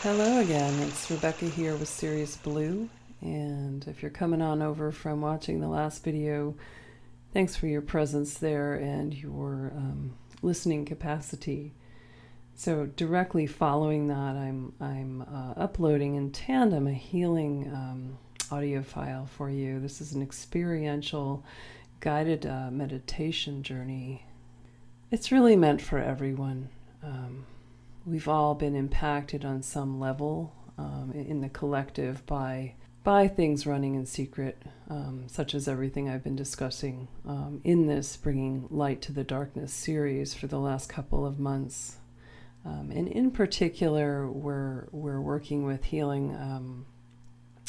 Hello again, it's Rebecca here with Sirius Blue, and if you're coming on over from watching the last video, thanks for your presence there and your listening capacity. So directly following that, I'm uploading in tandem a healing audio file for you. This is an experiential guided meditation journey. It's really meant for everyone. We've all been impacted on some level in the collective by things running in secret, such as everything I've been discussing in this Bringing Light to the Darkness series for the last couple of months. And in particular, we're working with healing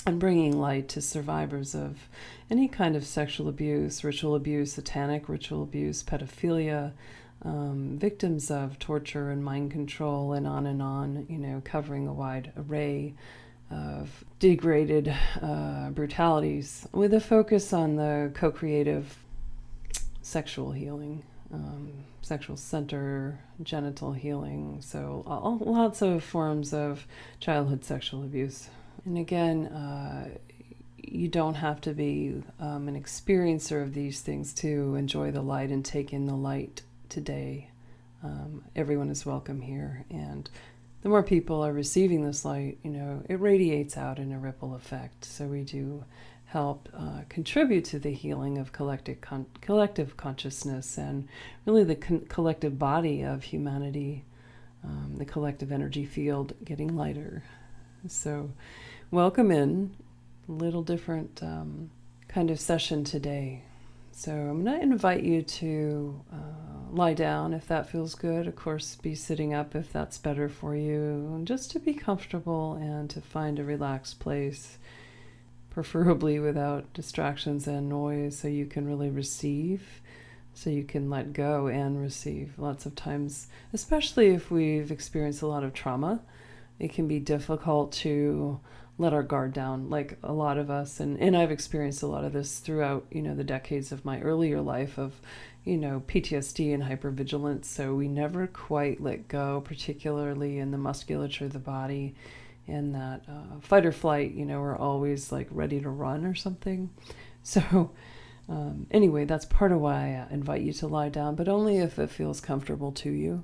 and bringing light to survivors of any kind of sexual abuse, ritual abuse, satanic ritual abuse, pedophilia, victims of torture and mind control, and on, covering a wide array of degraded brutalities with a focus on the co-creative sexual healing, sexual center, genital healing, so lots of forms of childhood sexual abuse. And again, you don't have to be an experiencer of these things to enjoy the light and take in the light today. Everyone is welcome here, and the more people are receiving this light, it radiates out in a ripple effect. So we do help contribute to the healing of collective consciousness and really the collective body of humanity, the collective energy field getting lighter. So welcome in, a little different kind of session today. So I'm going to invite you to lie down if that feels good. Of course, be sitting up if that's better for you. Just to be comfortable and to find a relaxed place, preferably without distractions and noise, so you can really receive, so you can let go and receive. Lots of times, especially if we've experienced a lot of trauma, it can be difficult to let our guard down, like a lot of us, and I've experienced a lot of this throughout, the decades of my earlier life of, PTSD and hypervigilance. So we never quite let go, particularly in the musculature of the body, and that fight or flight, we're always like ready to run or something. So anyway, that's part of why I invite you to lie down, but only if it feels comfortable to you.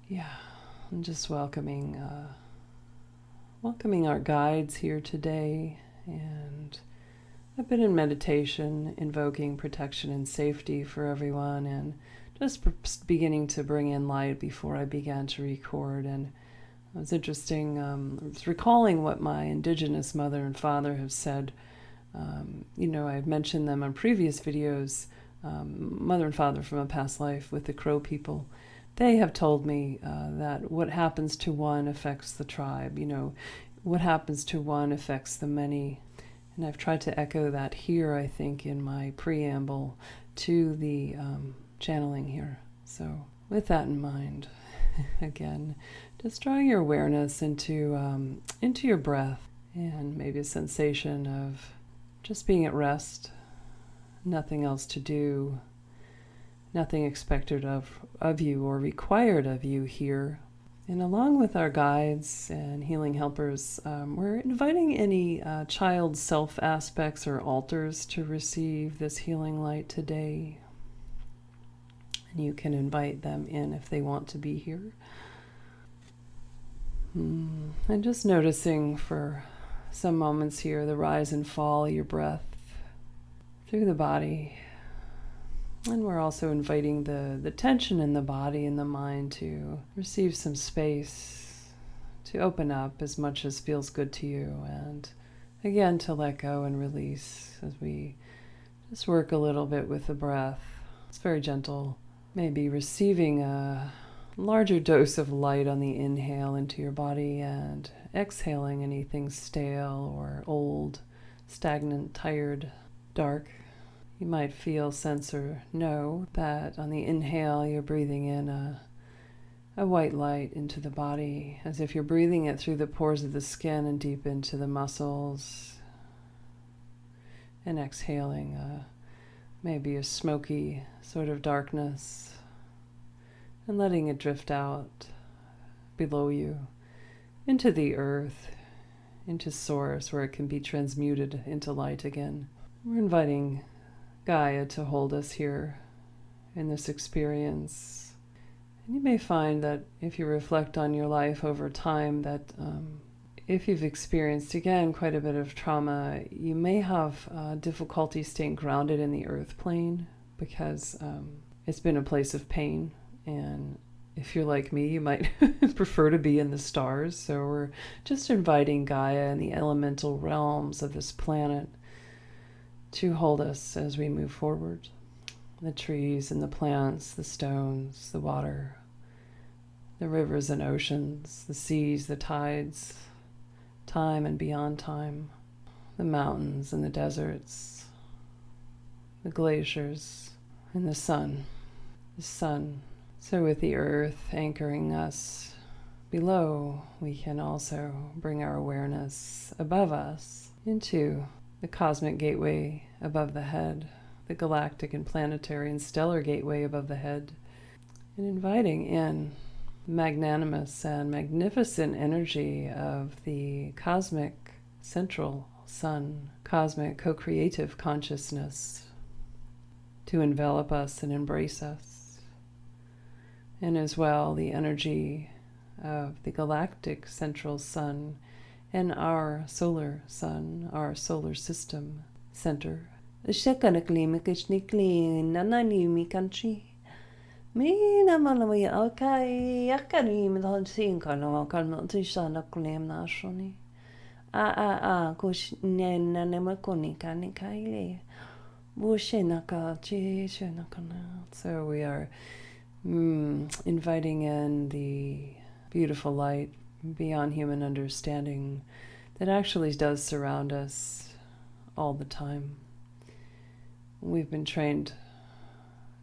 Yeah, I'm just welcoming our guides here today, and I've been in meditation, invoking protection and safety for everyone, and just beginning to bring in light before I began to record. And it was interesting, I was recalling what my indigenous mother and father have said. I've mentioned them on previous videos, mother and father from a past life with the Crow people. They have told me that what happens to one affects the tribe. What happens to one affects the many. And I've tried to echo that here, I think, in my preamble to the channeling here. So with that in mind, again, just drawing your awareness into your breath, and maybe a sensation of just being at rest, nothing else to do, nothing expected of you or required of you here. And along with our guides and healing helpers, we're inviting any child self aspects or alters to receive this healing light today. And you can invite them in if they want to be here. And just noticing for some moments here the rise and fall of your breath through the body. And we're also inviting the tension in the body and the mind to receive some space, to open up as much as feels good to you, and again to let go and release as we just work a little bit with the breath. It's very gentle, maybe receiving a larger dose of light on the inhale into your body, and exhaling anything stale or old, stagnant, tired, dark. You might feel, sense, or know that on the inhale you're breathing in a white light into the body, as if you're breathing it through the pores of the skin and deep into the muscles. And exhaling maybe a smoky sort of darkness, and letting it drift out below you into the earth, into source, where it can be transmuted into light again. We're inviting Gaia to hold us here in this experience. And you may find that if you reflect on your life over time, that if you've experienced, again, quite a bit of trauma, you may have difficulty staying grounded in the earth plane because it's been a place of pain. And if you're like me, you might prefer to be in the stars. So we're just inviting Gaia and the elemental realms of this planet to hold us as we move forward. The trees and the plants, the stones, the water, the rivers and oceans, the seas, the tides, time and beyond time, the mountains and the deserts, the glaciers, and the sun. The sun. So with the earth anchoring us below, we can also bring our awareness above us into the cosmic gateway above the head, the galactic and planetary and stellar gateway above the head, and inviting in magnanimous and magnificent energy of the cosmic central sun, cosmic co-creative consciousness to envelop us and embrace us. And as well, the energy of the galactic central sun and our solar sun, our solar system center. So we are inviting in the beautiful light beyond human understanding that actually does surround us all the time. We've been trained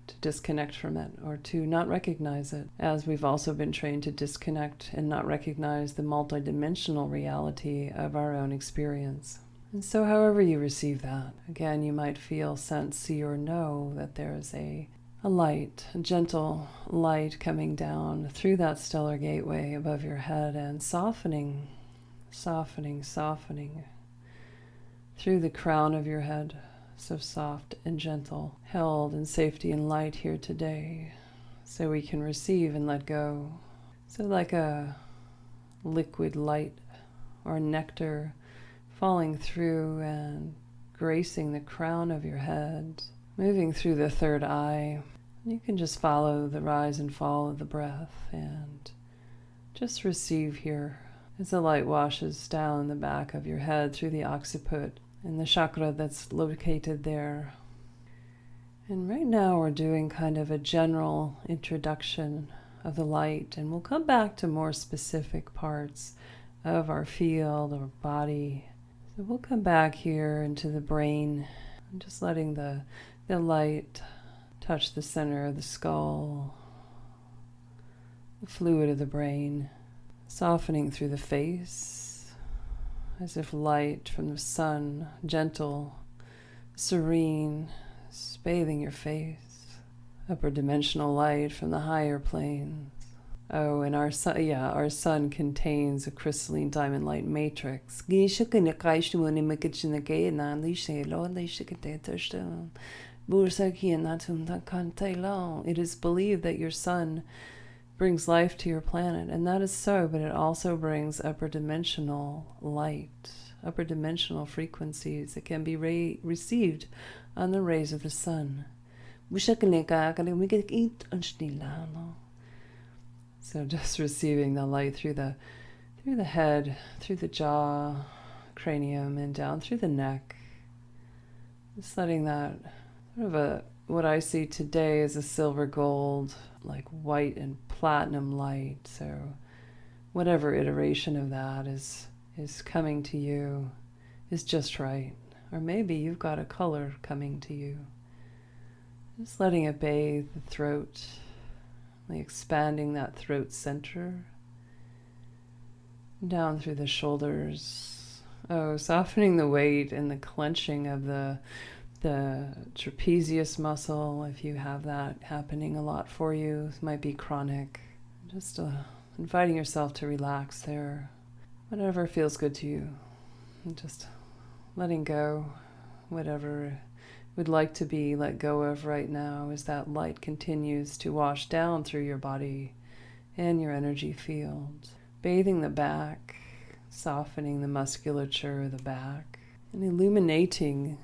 to disconnect from it or to not recognize it, as we've also been trained to disconnect and not recognize the multidimensional reality of our own experience. And so however you receive that, again, you might feel, sense, see, or know that there is a light, a gentle light coming down through that stellar gateway above your head and softening through the crown of your head, so soft and gentle, held in safety and light here today, so we can receive and let go. So like a liquid light or nectar falling through and gracing the crown of your head, moving through the third eye. You can just follow the rise and fall of the breath and just receive here as the light washes down the back of your head through the occiput and the chakra that's located there. And right now we're doing kind of a general introduction of the light, and we'll come back to more specific parts of our field or body. So we'll come back here into the brain and just letting the light touch the center of the skull, the fluid of the brain, softening through the face as if light from the sun, gentle, serene, is bathing your face. Upper dimensional light from the higher planes. Oh, and our sun contains a crystalline diamond light matrix. It is believed that your sun brings life to your planet, and that is so, but it also brings upper dimensional light, upper dimensional frequencies that can be received on the rays of the sun. So just receiving the light through the head, through the jaw, cranium, and down through the neck. Just letting that sort of what I see today is a silver gold, like white and platinum light. So whatever iteration of that is coming to you is just right. Or maybe you've got a color coming to you. Just letting it bathe the throat, like expanding that throat center, down through the shoulders. Oh, softening the weight and the clenching of the trapezius muscle, if you have that happening a lot for you. It might be chronic. Just inviting yourself to relax there. whatever feels good to you. And just letting go, whatever would like to be let go of right now, as that light continues to wash down through your body and your energy field, bathing the back, softening the musculature of the back, and illuminating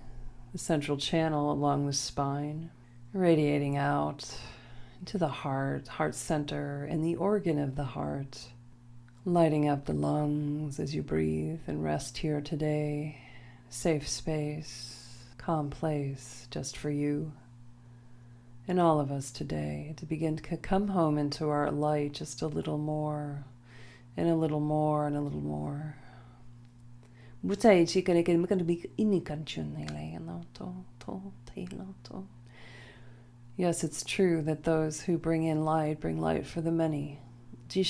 the central channel along the spine, radiating out into the heart center, and the organ of the heart, lighting up the lungs as you breathe and rest here today. Safe space, calm place just for you and all of us today, to begin to come home into our light just a little more and a little more and a little more. Yes, it's true that those who bring light for the many. You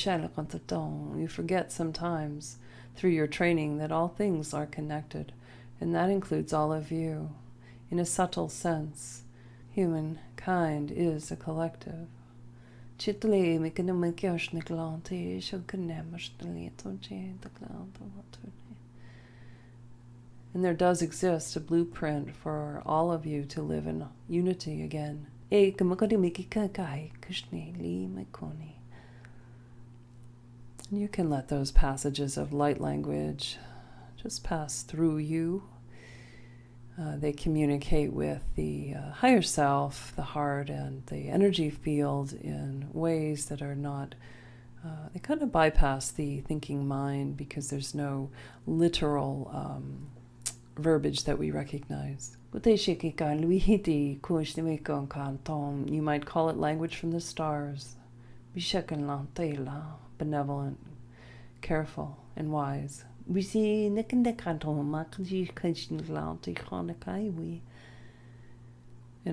forget sometimes through your training that all things are connected, and that includes all of you. In a subtle sense, humankind is a collective. And there does exist a blueprint for all of you to live in unity again. And you can let those passages of light language just pass through you. They communicate with the higher self, the heart, and the energy field in ways that are not, they kind of bypass the thinking mind, because there's no literal verbiage that we recognize. You might call it language from the stars. Benevolent, careful, and wise. And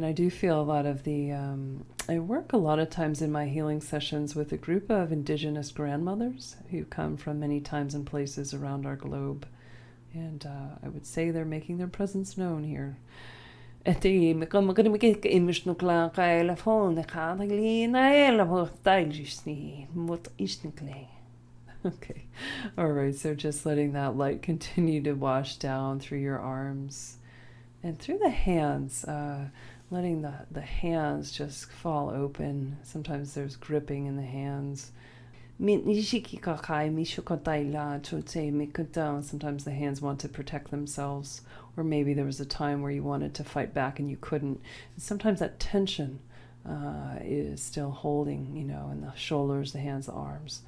I do feel a lot of the, I work a lot of times in my healing sessions with a group of indigenous grandmothers who come from many times and places around our globe. And I would say they're making their presence known here. Okay. All right. So just letting that light continue to wash down through your arms and through the hands, letting the hands just fall open. Sometimes there's gripping in the hands. Sometimes the hands want to protect themselves, or maybe there was a time where you wanted to fight back and you couldn't. And sometimes that tension is still holding, in the shoulders, the hands, the arms,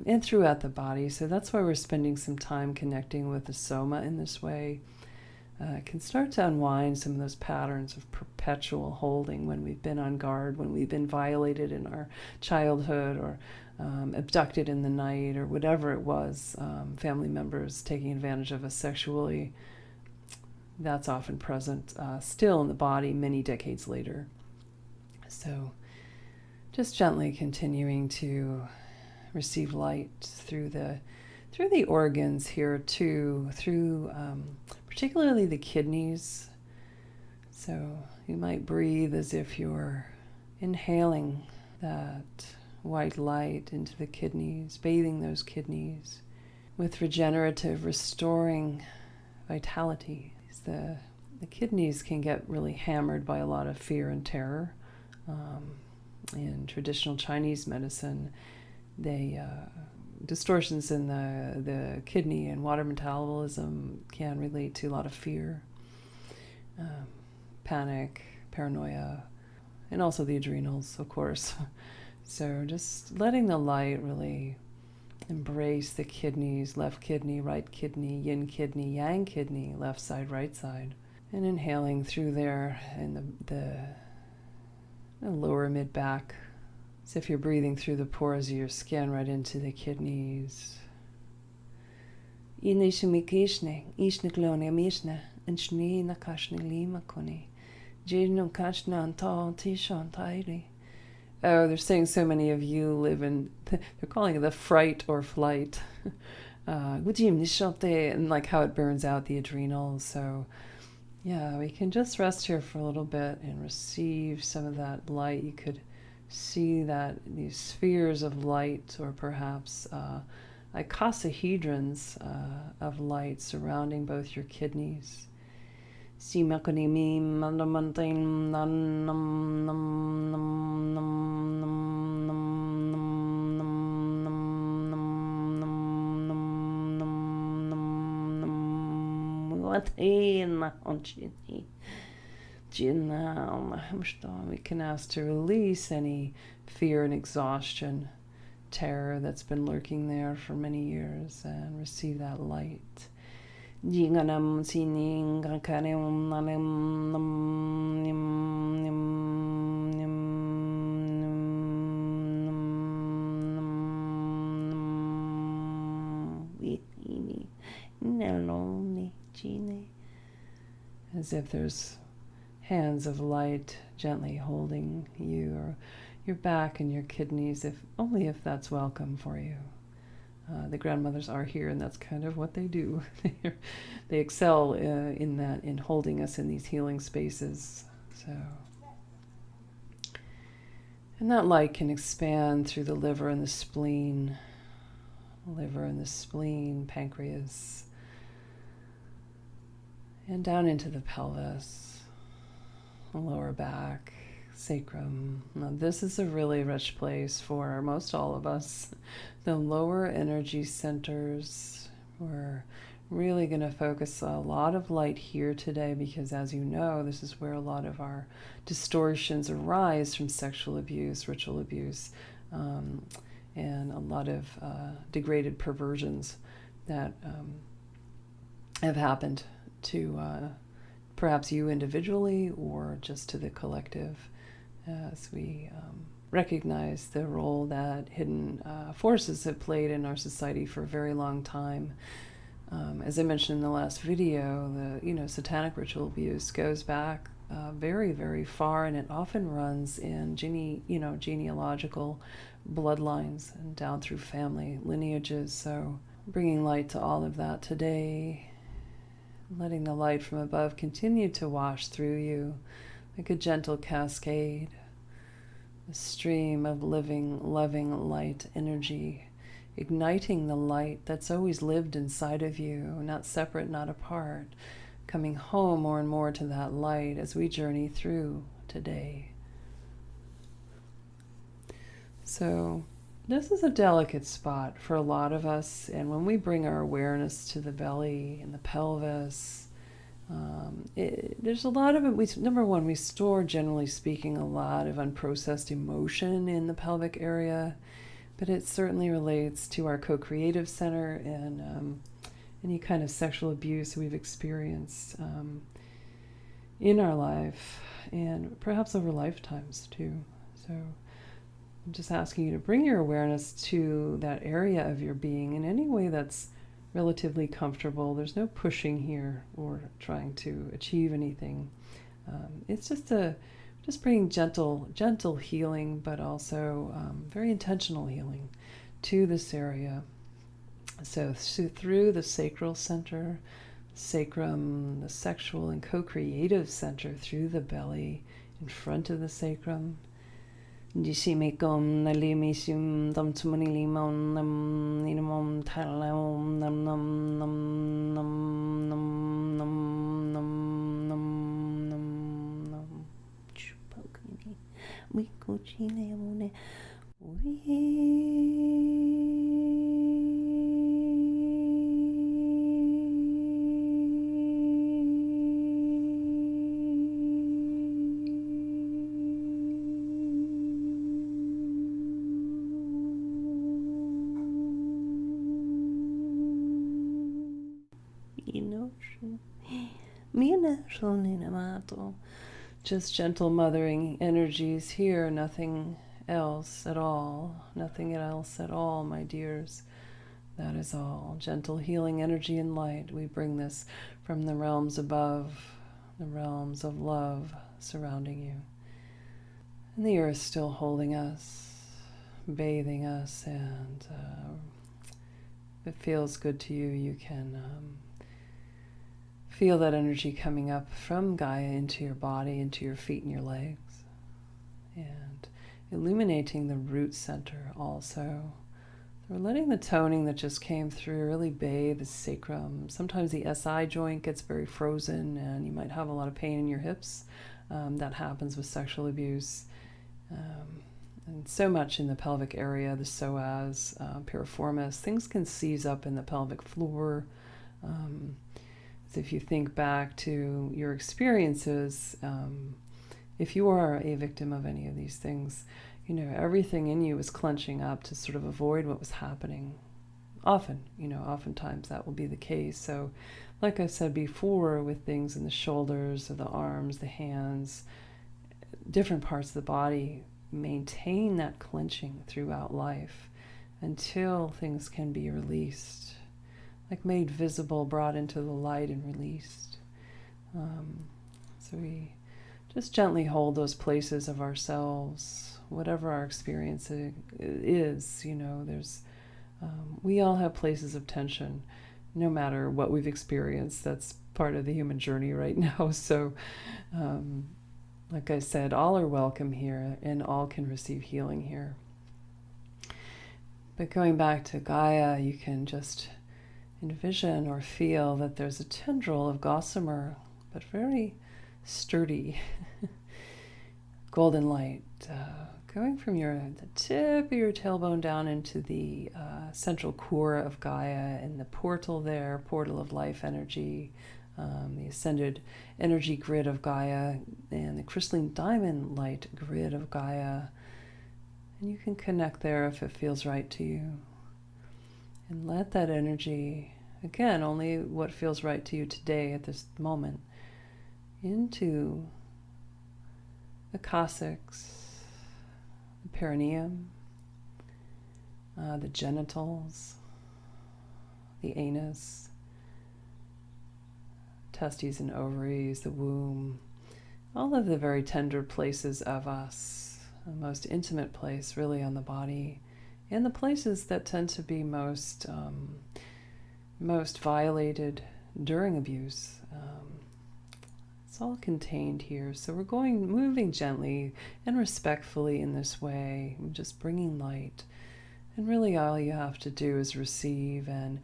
and throughout the body. So that's why we're spending some time connecting with the soma in this way. It can start to unwind some of those patterns of perpetual holding when we've been on guard, when we've been violated in our childhood, or abducted in the night, or whatever it was, family members taking advantage of us sexually. That's often present still in the body many decades later. So just gently continuing to receive light through the organs here too, through particularly the kidneys. So you might breathe as if you're inhaling that white light into the kidneys, bathing those kidneys with regenerative, restoring vitality. The kidneys can get really hammered by a lot of fear and terror. In traditional Chinese medicine, distortions in the kidney and water metabolism can relate to a lot of fear, panic, paranoia, and also the adrenals, of course. So just letting the light really embrace the kidneys, left kidney, right kidney, yin kidney, yang kidney, left side, right side, and inhaling through there in the lower mid-back, as if you're breathing through the pores of your skin right into the kidneys. Oh, they're saying so many of you live in, they're calling it the fright or flight. And like how it burns out the adrenals. So yeah, we can just rest here for a little bit and receive some of that light. You could see that these spheres of light, or perhaps icosahedrons of light surrounding both your kidneys. We can ask to release any fear and exhaustion, terror that's been lurking there for many years, and receive that light. As if there's hands of light gently holding you, or your back and your kidneys, if only if that's welcome for you. The grandmothers are here, and that's kind of what they do. They excel in that, in holding us in these healing spaces. So, and that light can expand through the liver and the spleen, pancreas, and down into the pelvis, the lower back, sacrum. Now, this is a really rich place for most all of us. The lower energy centers. We're really going to focus a lot of light here today because, as you know, this is where a lot of our distortions arise from sexual abuse, ritual abuse, and a lot of degraded perversions that have happened to perhaps you individually or just to the collective, as we recognize the role that hidden forces have played in our society for a very long time. As I mentioned in the last video, the satanic ritual abuse goes back very, very far, and it often runs in genealogical bloodlines and down through family lineages. So bringing light to all of that today, letting the light from above continue to wash through you like a gentle cascade, a stream of living, loving light energy, igniting the light that's always lived inside of you, not separate, not apart, coming home more and more to that light as we journey through today. So this is a delicate spot for a lot of us, and when we bring our awareness to the belly and the pelvis, there's a lot of it. Number one, we store, generally speaking, a lot of unprocessed emotion in the pelvic area, but it certainly relates to our co-creative center and any kind of sexual abuse we've experienced in our life, and perhaps over lifetimes too. So I'm just asking you to bring your awareness to that area of your being in any way that's relatively comfortable. There's no pushing here or trying to achieve anything. It's just bringing gentle healing, but also very intentional healing to this area. So through the sacral center, sacrum, the sexual and co-creative center, through the belly, in front of the sacrum. Jishimikum nalimisium damtsumanilimon nam ninamom talam nam nam nam nam nam nam nam nam nam nam chupakini we cochine mone just gentle mothering energies here, nothing else at all, my dears. That is all. Gentle healing energy and light. We bring this from the realms above, the realms of love surrounding you. And the earth still holding us, bathing us, and if it feels good to you, you can feel that energy coming up from Gaia into your body, into your feet and your legs, and illuminating the root center also, We're letting the toning that just came through really bathe the sacrum. Sometimes the SI joint gets very frozen and you might have a lot of pain in your hips. That happens with sexual abuse. And so much in the pelvic area, the psoas, piriformis. Things can seize up in the pelvic floor. So if you think back to your experiences, if you are a victim of any of these things, you know, everything in you is clenching up to sort of avoid what was happening. Oftentimes that will be the case. So like I said before, with things in the shoulders or the arms, the hands, different parts of the body, maintain that clenching throughout life until things can be released, like made visible, brought into the light and released. So we just gently hold those places of ourselves, whatever our experience is. You know, we all have places of tension, no matter what we've experienced. That's part of the human journey right now. So, like I said, all are welcome here and all can receive healing here. But going back to Gaia, you can just envision or feel that there's a tendril of gossamer, but very sturdy, golden light, going from the tip of your tailbone down into the central core of Gaia, and the portal of life energy, the ascended energy grid of Gaia, and the crystalline diamond light grid of Gaia. And you can connect there if it feels right to you. And let that energy, again, only what feels right to you today at this moment, into the coccyx, the perineum, the genitals, the anus, testes and ovaries, the womb, all of the very tender places of us, the most intimate place really on the body, and the places that tend to be most violated during abuse. It's all contained here. So we're moving gently and respectfully in this way, just bringing light. And really all you have to do is receive. And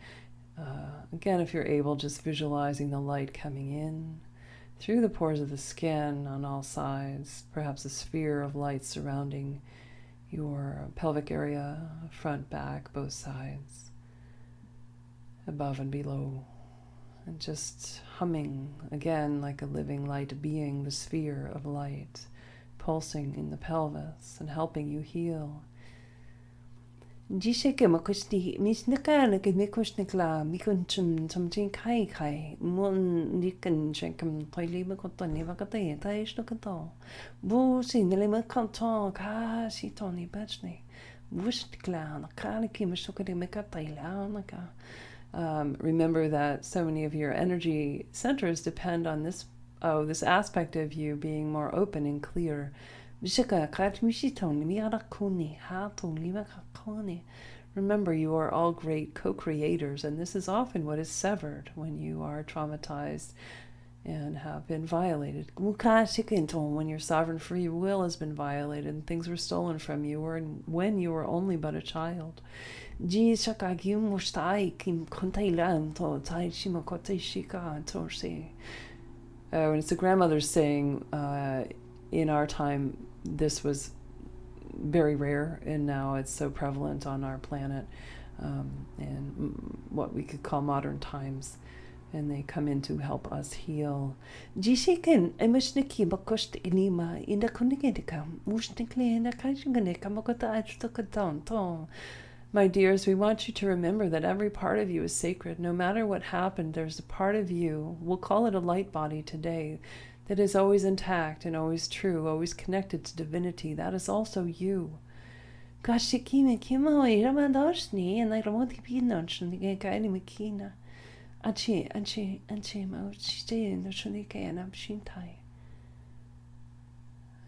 again, if you're able, just visualizing the light coming in through the pores of the skin on all sides, perhaps a sphere of light surrounding your pelvic area, front, back, both sides, above and below. And just humming, again, like a living light being, the sphere of light, pulsing in the pelvis and helping you heal. Dzisiaj makosti misnaka ke mikosnikla mikunchum something kai mon nikan chenkam toili makotani vakate taish nokato bu sinele makanto ka sitoni bachni wushkla kana kimashokade makataila naka. Remember that so many of your energy centers depend on this aspect of you being more open and clear. Remember, you are all great co-creators, and this is often what is severed when you are traumatized and have been violated. When your sovereign free will has been violated and things were stolen from you, or when you were only but a child. And it's a grandmother's saying. In our time, this was very rare, and now it's so prevalent on our planet, and what we could call modern times. And they come in to help us heal. My dears, we want you to remember that every part of you is sacred. No matter what happened, there's a part of you, we'll call it a light body today, that is always intact and always true, always connected to divinity. That is also you.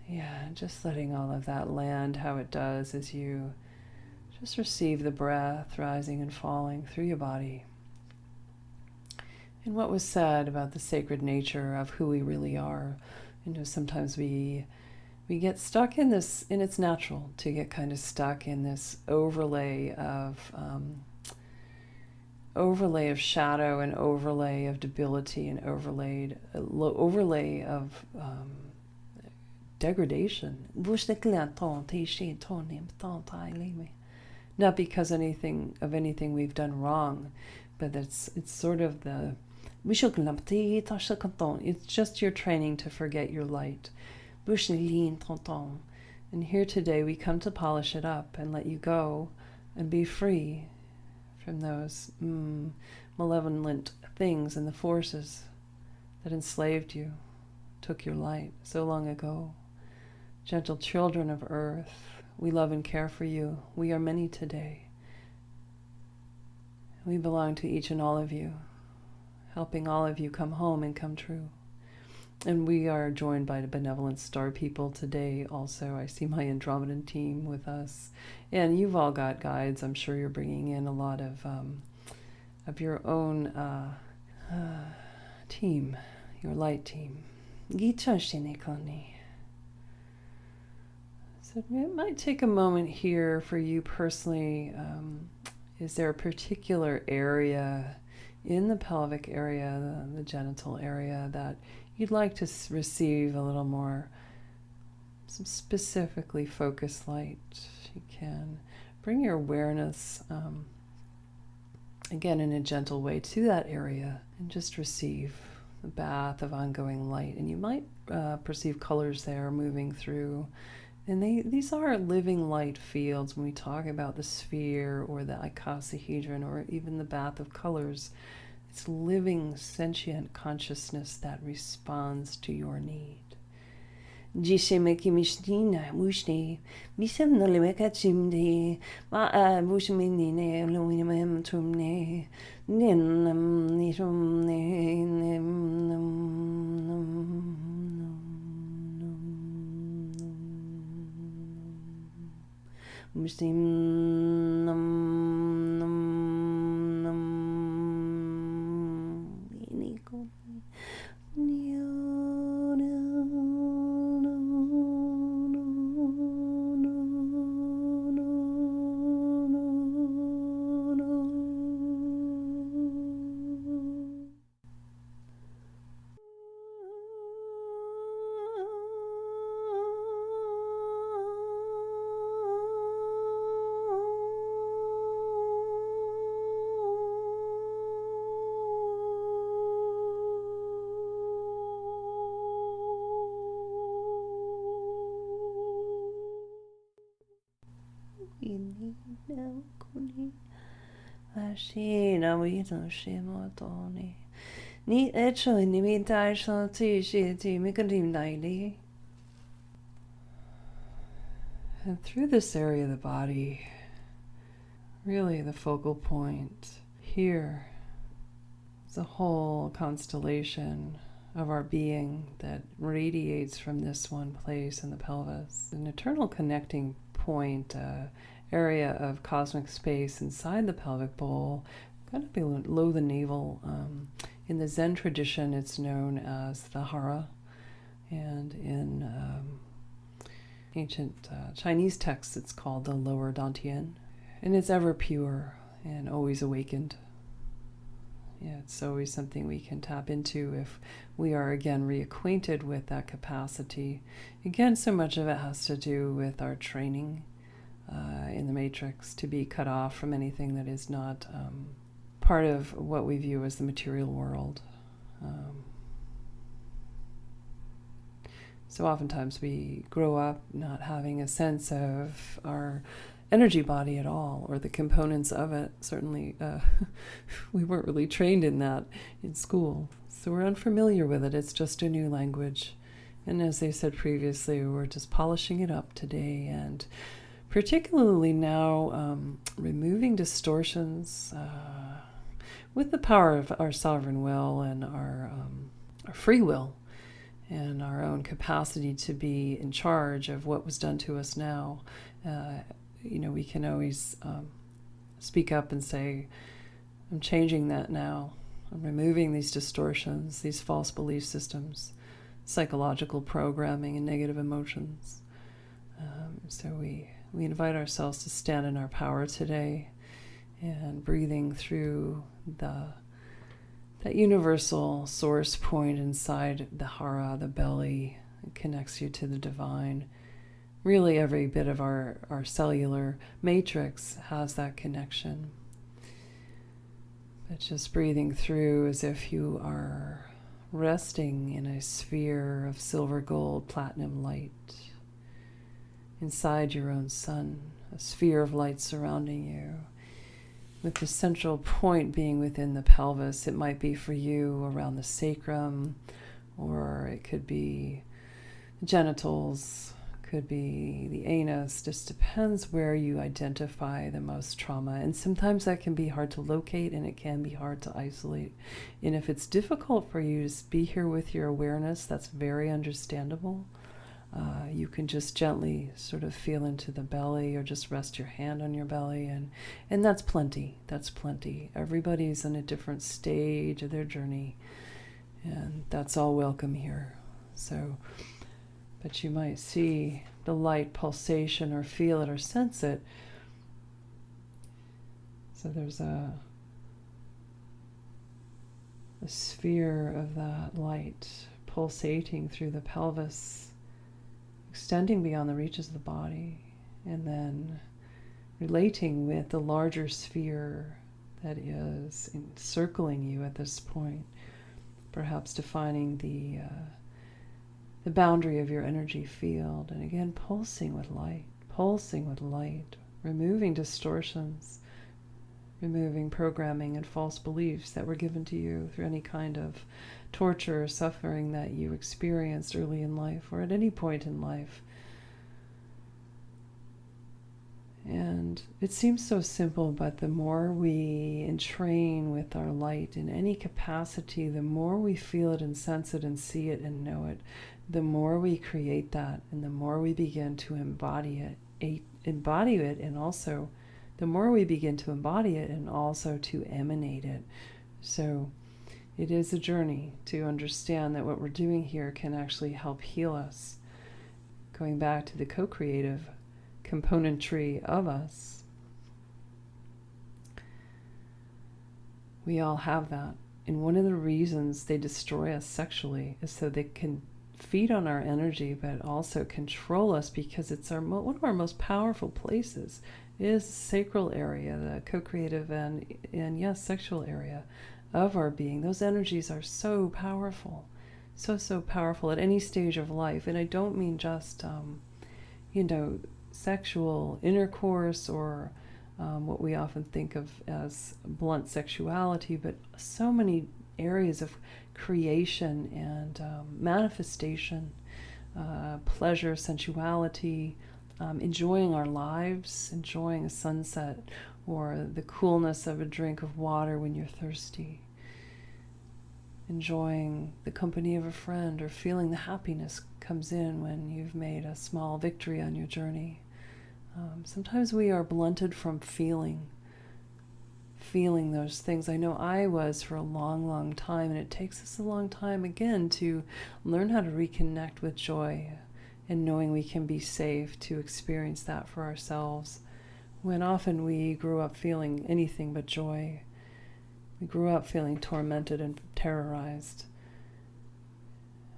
Yeah, just letting all of that land how it does as you just receive the breath rising and falling through your body. And what was said about the sacred nature of who we really are. Sometimes we we get stuck in this, and it's natural to get kind of stuck in this overlay of shadow and overlay of debility and overlay of degradation. Not because anything we've done wrong, but it's sort of the it's just your training to forget your light. And here today we come to polish it up and let you go and be free from those malevolent things and the forces that enslaved you, took your light so long ago. Gentle children of earth, we love and care for you. We are many today. We belong to each and all of you, helping all of you come home and come true. And we are joined by the benevolent star people today also. I see my Andromedan team with us. And you've all got guides. I'm sure you're bringing in a lot of your own team, your light team. So it might take a moment here for you personally. Is there a particular area in the pelvic area, the genital area, that you'd like to receive a little more, some specifically focused light? You can bring your awareness, again, in a gentle way to that area and just receive the bath of ongoing light. And you might perceive colors there moving through. And these are living light fields when we talk about the sphere or the icosahedron or even the bath of colors. It's living, sentient consciousness that responds to your need. And through this area of the body, really the focal point here is a whole constellation of our being that radiates from this one place in the pelvis. An eternal connecting point, area of cosmic space inside the pelvic bowl, kind of below the navel. In the Zen tradition, it's known as the hara, and in ancient Chinese texts, it's called the lower dantian, and it's ever pure and always awakened. Yeah, it's always something we can tap into if we are, again, reacquainted with that capacity. Again, so much of it has to do with our training in the matrix to be cut off from anything that is not part of what we view as the material world. So oftentimes we grow up not having a sense of our energy body at all, or the components of it. Certainly we weren't really trained in that in school, so we're unfamiliar with it. It's just a new language, and as they said previously, we're just polishing it up today, and particularly now removing distortions with the power of our sovereign will and our free will and our own capacity to be in charge of what was done to us now. We can always speak up and say, I'm changing that now. I'm removing these distortions, these false belief systems, psychological programming and negative emotions. So we invite ourselves to stand in our power today, and breathing through that universal source point inside the hara, the belly. It connects you to the divine. Really, every bit of our cellular matrix has that connection. But just breathing through as if you are resting in a sphere of silver, gold, platinum light inside your own sun, a sphere of light surrounding you, with the central point being within the pelvis. It might be for you around the sacrum, or it could be the genitals, could be the anus. Just depends where you identify the most trauma. And sometimes that can be hard to locate, and it can be hard to isolate. And if it's difficult for you to be here with your awareness, that's very understandable. You can just gently sort of feel into the belly, or just rest your hand on your belly, and that's plenty. That's plenty. Everybody's in a different stage of their journey, and that's all welcome here. So, but you might see the light pulsation, or feel it, or sense it. So there's a sphere of that light pulsating through the pelvis, extending beyond the reaches of the body, and then relating with the larger sphere that is encircling you at this point, perhaps defining the boundary of your energy field. And again, pulsing with light, removing distortions, removing programming and false beliefs that were given to you through any kind of torture or suffering that you experienced early in life or at any point in life. And it seems so simple, but the more we entrain with our light in any capacity, the more we feel it and sense it and see it and know it, the more we create that, and the more we begin to embody it, and also the more we begin to embody it and also to emanate it. So it is a journey to understand that what we're doing here can actually help heal us. Going back to the co-creative componentry of us, we all have that. And one of the reasons they destroy us sexually is so they can feed on our energy, but also control us, because it's one of our most powerful places is the sacral area, the co-creative and yes, sexual area of our being. Those energies are so powerful, so powerful at any stage of life. And I don't mean just sexual intercourse, or what we often think of as blunt sexuality, but so many areas of creation and manifestation, pleasure, sensuality, enjoying our lives, enjoying a sunset, or the coolness of a drink of water when you're thirsty, enjoying the company of a friend, or feeling the happiness comes in when you've made a small victory on your journey. Sometimes we are blunted from feeling those things. I know I was for a long time, and it takes us a long time again to learn how to reconnect with joy, and knowing we can be safe to experience that for ourselves, when often we grew up feeling anything but joy. We grew up feeling tormented and terrorized.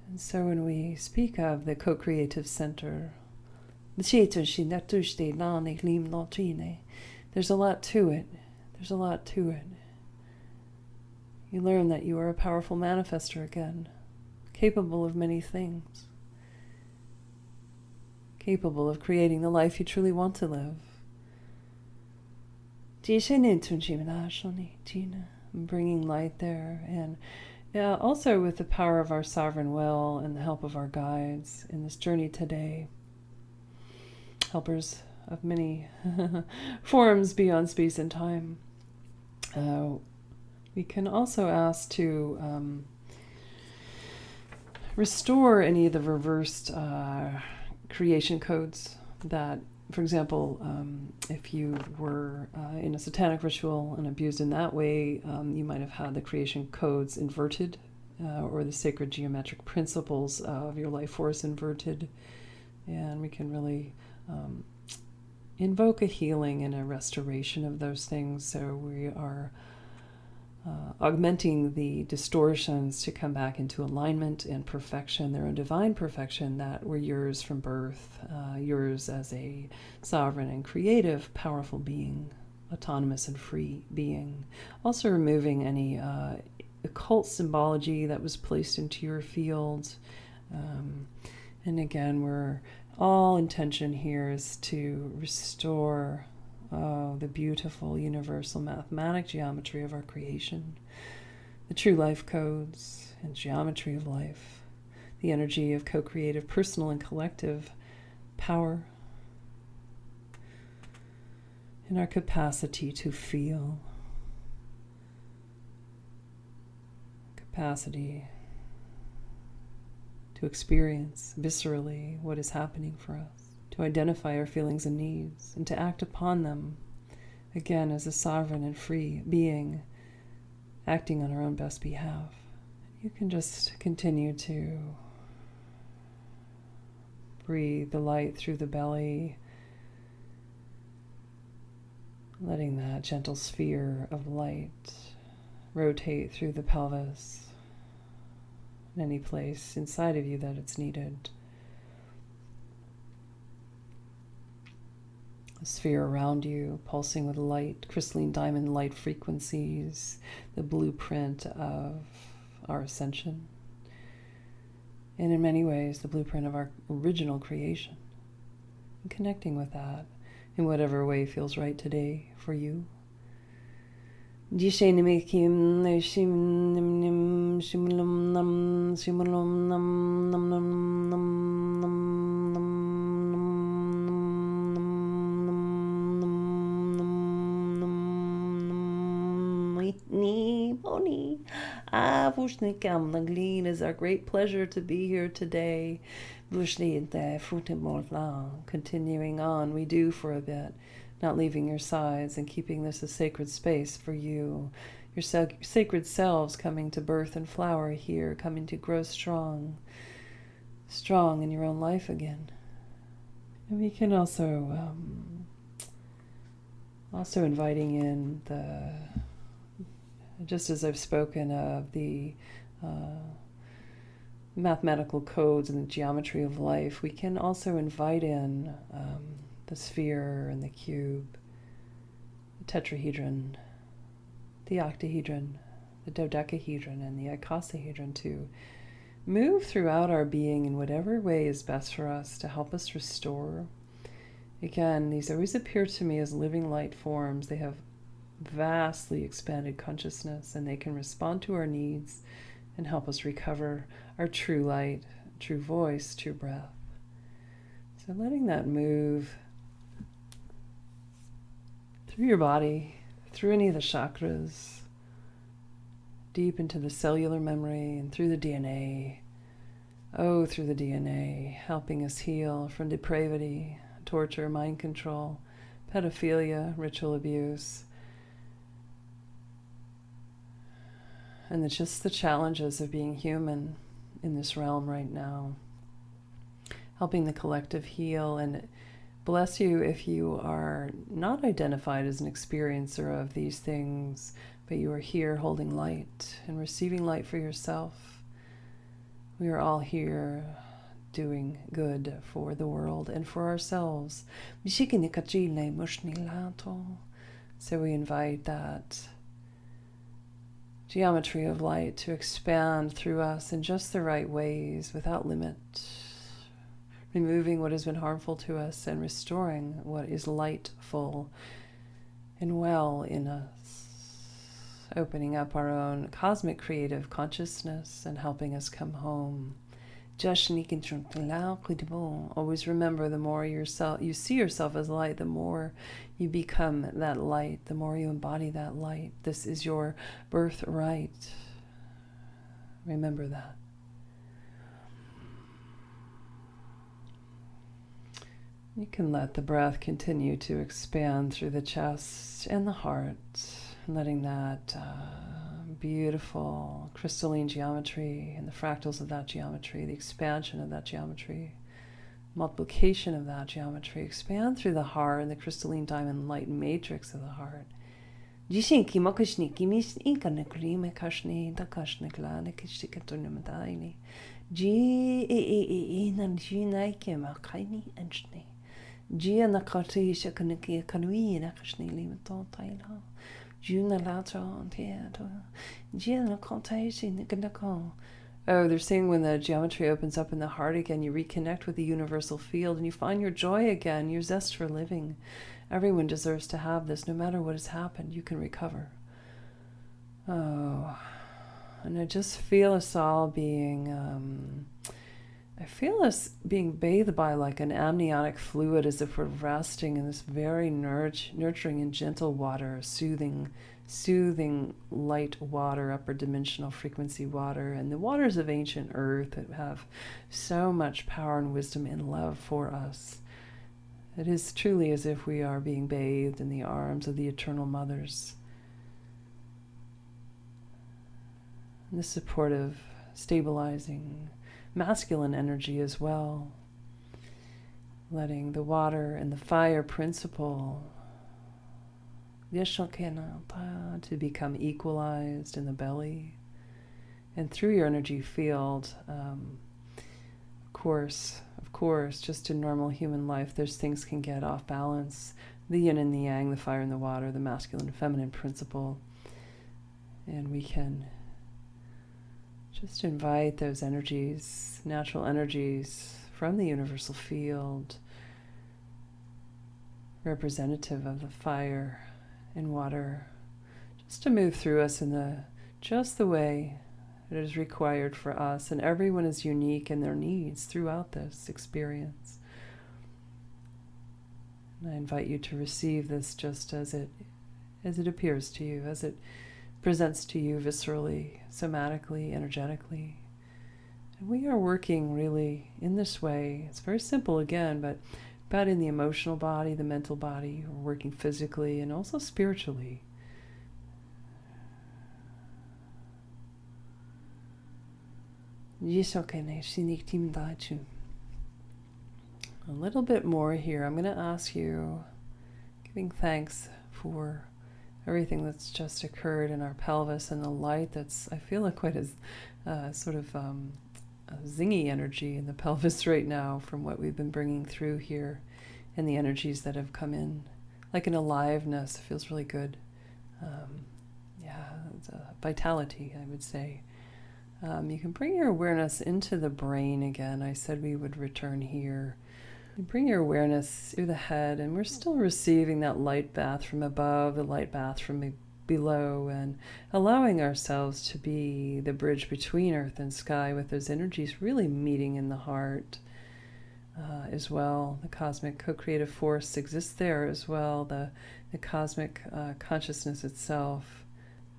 And so when we speak of the co-creative center, there's a lot to it. There's a lot to it. You learn that you are a powerful manifester again, capable of many things, capable of creating the life you truly want to live. I'm bringing light there, and also with the power of our sovereign will and the help of our guides in this journey today, helpers of many forms beyond space and time. We can also ask to restore any of the reversed creation codes that, for example, if you were in a satanic ritual and abused in that way, you might have had the creation codes inverted or the sacred geometric principles of your life force inverted. And we can really invoke a healing and a restoration of those things. So we are augmenting the distortions to come back into alignment and perfection, their own divine perfection that were yours from birth, yours as a sovereign and creative, powerful being, autonomous and free being. Also removing any occult symbology that was placed into your field. And again, all intention here is to restore the beautiful universal mathematic geometry of our creation, the true life codes and geometry of life, the energy of co-creative personal and collective power, and our capacity to feel, capacity to experience viscerally what is happening for us, to identify our feelings and needs, and to act upon them, again, as a sovereign and free being, acting on our own best behalf. You can just continue to breathe the light through the belly, letting that gentle sphere of light rotate through the pelvis, in any place inside of you that it's needed. A sphere around you, pulsing with light, crystalline diamond light frequencies, the blueprint of our ascension. And in many ways, the blueprint of our original creation. And connecting with that in whatever way feels right today for you. It is our great pleasure to be here today. Continuing on, we do for a bit, not leaving your sides and keeping this a sacred space for you. Your sacred selves coming to birth and flower here, coming to grow strong in your own life again. And we can also inviting in just as I've spoken of the mathematical codes and the geometry of life, we can also invite in the sphere and the cube, the tetrahedron, the octahedron, the dodecahedron, and the icosahedron to move throughout our being in whatever way is best for us to help us restore. Again, these always appear to me as living light forms. They have vastly expanded consciousness, and they can respond to our needs and help us recover our true light, true voice, true breath. So letting that move through your body, through any of the chakras, deep into the cellular memory and through the DNA. Oh, through the DNA, helping us heal from depravity, torture, mind control, pedophilia, ritual abuse, and it's just the challenges of being human in this realm right now. Helping the collective heal, and bless you if you are not identified as an experiencer of these things, but you are here holding light and receiving light for yourself. We are all here doing good for the world and for ourselves. So we invite that geometry of light to expand through us in just the right ways, without limit, removing what has been harmful to us and restoring what is lightful and well in us, opening up our own cosmic creative consciousness and helping us come home. Always remember, the more you see yourself as light, the more you become that light, the more you embody that light. This is your birthright. Remember that. You can let the breath continue to expand through the chest and the heart, letting that beautiful crystalline geometry and the fractals of that geometry, the expansion of that geometry, multiplication of that geometry, expand through the heart and the crystalline diamond light matrix of the heart. Jishinki mokushni kimis inkane krime kashni da kashni klane kishikatunumadaini. Ji e nan jinaike makaini enchni. Ji anakati shakaniki kanui nakashni limato taila. Juna lato theato. Ji anakati nikanako. Oh, they're saying when the geometry opens up in the heart again, you reconnect with the universal field and you find your joy again, your zest for living. Everyone deserves to have this. No matter what has happened, you can recover. Oh, and I just feel us all being, I feel us being bathed by like an amniotic fluid, as if we're resting in this very nurturing and gentle water, soothing light water, upper dimensional frequency water, and the waters of ancient earth that have so much power and wisdom and love for us. It is truly as if we are being bathed in the arms of the eternal mothers. And this supportive, stabilizing, masculine energy as well. Letting the water and the fire principle to become equalized in the belly. And through your energy field, of course, just in normal human life, there's things can get off balance. The yin and the yang, the fire and the water, the masculine and feminine principle. And we can just invite those energies, natural energies from the universal field, representative of the fire and water, just to move through us in just the way it is required for us, and everyone is unique in their needs throughout this experience. And I invite you to receive this just as it appears to you, as it presents to you viscerally, somatically, energetically. And we are working really in this way. It's very simple again, but in the emotional body, the mental body, we're working physically and also spiritually. A little bit more here. I'm going to ask you, giving thanks for everything that's just occurred in our pelvis and the light that's, I feel like quite a sort of a zingy energy in the pelvis right now from what we've been bringing through here and the energies that have come in. Like an aliveness, it feels really good. It's a vitality, I would say. You can bring your awareness into the brain again. I said we would return here. You bring your awareness through the head, and we're still receiving that light bath from above, the light bath from below, and allowing ourselves to be the bridge between earth and sky with those energies really meeting in the heart as well. The cosmic co-creative force exists there as well, the cosmic consciousness itself,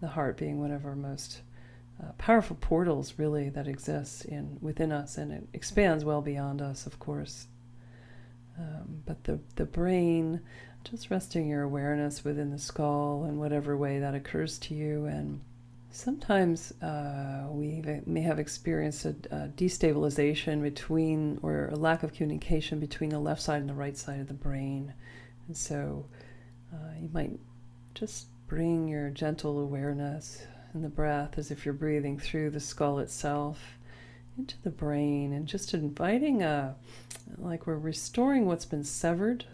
the heart being one of our most powerful portals really that exists within us, and it expands well beyond us, of course. But the brain, just resting your awareness within the skull in whatever way that occurs to you. And sometimes we may have experienced a destabilization between, or a lack of communication between the left side and the right side of the brain. And so you might just bring your gentle awareness and the breath as if you're breathing through the skull itself into the brain, and just inviting like we're restoring what's been severed,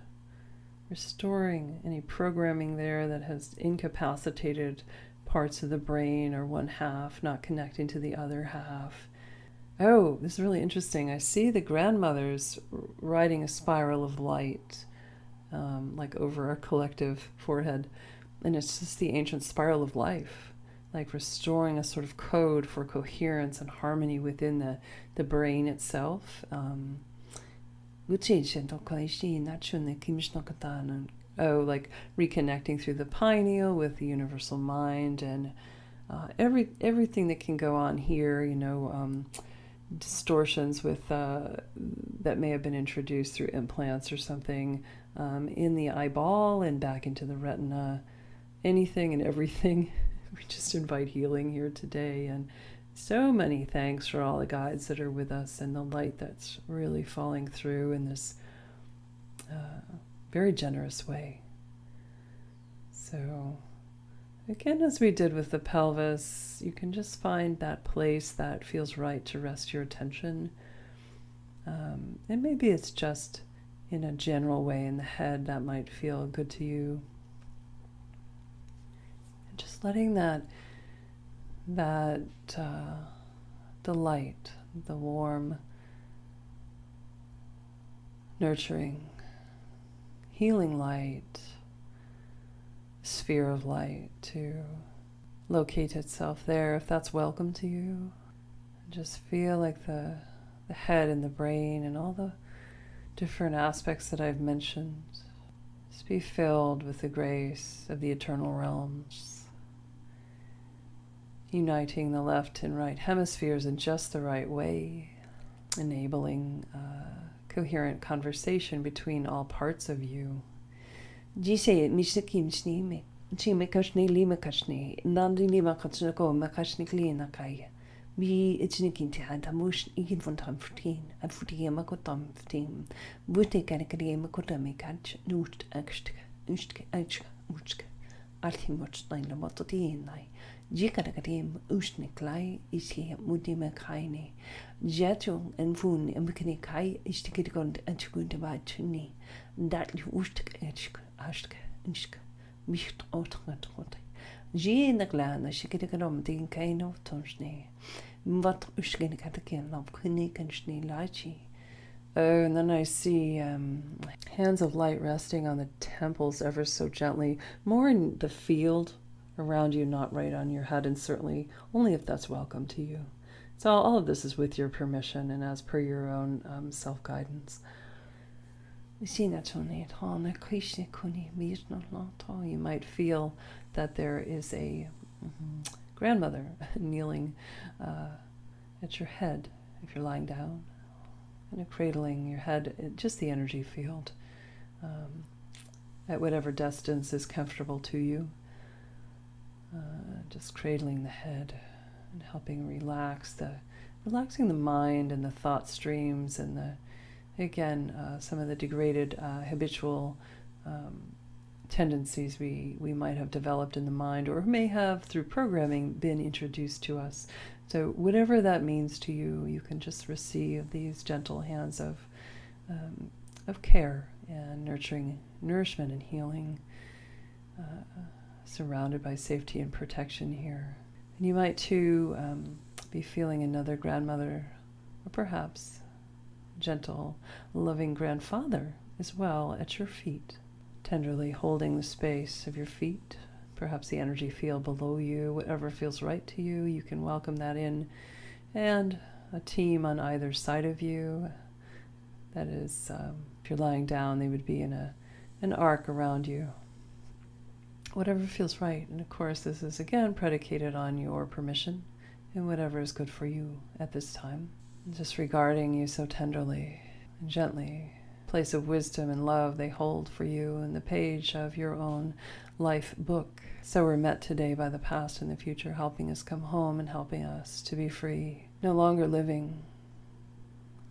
restoring any programming there that has incapacitated parts of the brain, or one half not connecting to the other half. Oh, this is really interesting. I see the grandmothers riding a spiral of light like over our collective forehead, and it's just the ancient spiral of life, like restoring a sort of code for coherence and harmony within the brain itself. Like reconnecting through the pineal with the universal mind, and everything that can go on here, distortions with that may have been introduced through implants or something in the eyeball and back into the retina, anything and everything We just invite healing here today, and so many thanks for all the guides that are with us and the light that's really falling through in this very generous way. So again, as we did with the pelvis, you can just find that place that feels right to rest your attention. And maybe it's just in a general way in the head that might feel good to you. And just letting the light, the warm, nurturing, healing light, sphere of light, to locate itself there if that's welcome to you. Just feel like the head and the brain and all the different aspects that I've mentioned just be filled with the grace of the eternal realms, uniting the left and right hemispheres in just the right way, enabling coherent conversation between all parts of you. Bi itchnikinti hadamush ikin von tamftin, and futiema kotamftim, butekanakadema kotamikach, nust extra, usk, artimuch nine lamototinai, Jikanakadim Ushniklai is here Mudimakaini, Jatung and Fun and Bikinikai is to get on and to go to buy chuni, that you ustik etchk, ashk, insk, micht outgat. G in the glan, she get a gum din kain of tonsney. What Ushkin katakin love kunik and schnee lachi. Oh, and then I see hands of light resting on the temples ever so gently, more in the field around you, not right on your head, and certainly only if that's welcome to you. So all of this is with your permission and as per your own self-guidance. You might feel that there is a grandmother kneeling at your head if you're lying down, and cradling your head, just the energy field, at whatever distance is comfortable to you. Just cradling the head and helping relaxing the mind and the thought streams and some of the degraded habitual tendencies we might have developed in the mind, or may have through programming been introduced to us. So whatever that means to you, you can just receive these gentle hands of care and nourishment and healing, surrounded by safety and protection here. And you might too be feeling another grandmother, or perhaps gentle, loving grandfather as well at your feet, tenderly holding the space of your feet, perhaps the energy field below you, whatever feels right to you, you can welcome that in. And a team on either side of you, that is, if you're lying down, they would be in an arc around you. Whatever feels right. And of course, this is again predicated on your permission and whatever is good for you at this time. Just regarding you so tenderly and gently, place of wisdom and love they hold for you in the page of your own life book. So we're met today by the past and the future, helping us come home and helping us to be free, no longer living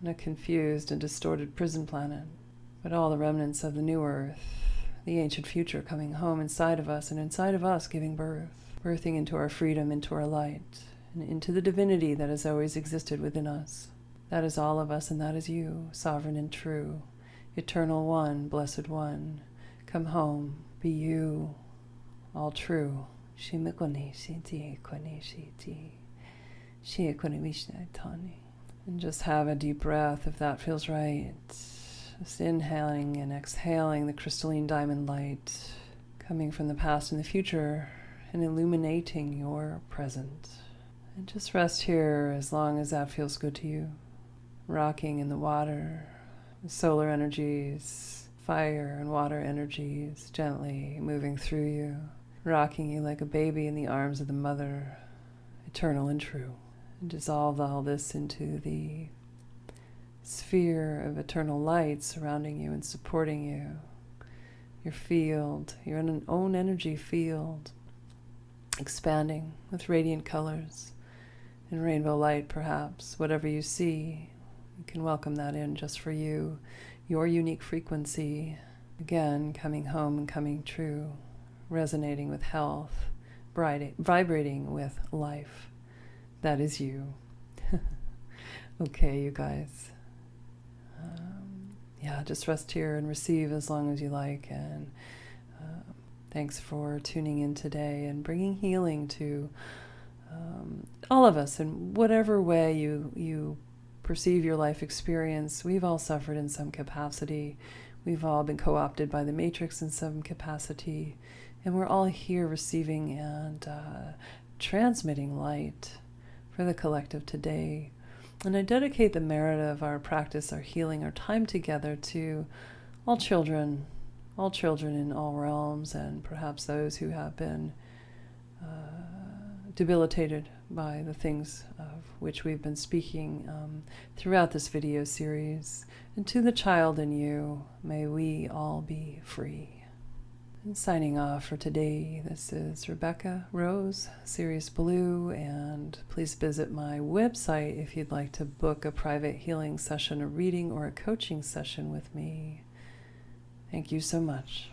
in a confused and distorted prison planet, but all the remnants of the new earth, the ancient future coming home inside of us, and inside of us giving birthing into our freedom, into our light, and into the divinity that has always existed within us. That is all of us, and that is you, sovereign and true, eternal one, blessed one. Come home, be you, all true. And just have a deep breath if that feels right. Just inhaling and exhaling the crystalline diamond light coming from the past and the future and illuminating your present. And just rest here as long as that feels good to you. Rocking in the water, the solar energies, fire and water energies gently moving through you, rocking you like a baby in the arms of the mother, eternal and true. And dissolve all this into the sphere of eternal light surrounding you and supporting you, your field, your own energy field, expanding with radiant colors and rainbow light, perhaps. Whatever you see, you can welcome that in just for you, your unique frequency. Again, coming home and coming true, resonating with health, vibrating with life. That is you. Okay, you guys. Just rest here and receive as long as you like. And thanks for tuning in today and bringing healing to all of us in whatever way you perceive your life experience. We've all suffered in some capacity. We've all been co-opted by the matrix in some capacity. And we're all here receiving and transmitting light for the collective today. And I dedicate the merit of our practice, our healing, our time together to all children in all realms, and perhaps those who have been debilitated by the things of which we've been speaking throughout this video series. And to the child in you, may we all be free. And signing off for today, this is Rebecca Rose, Sirius Blue, and please visit my website if you'd like to book a private healing session, a reading, or a coaching session with me. Thank you so much.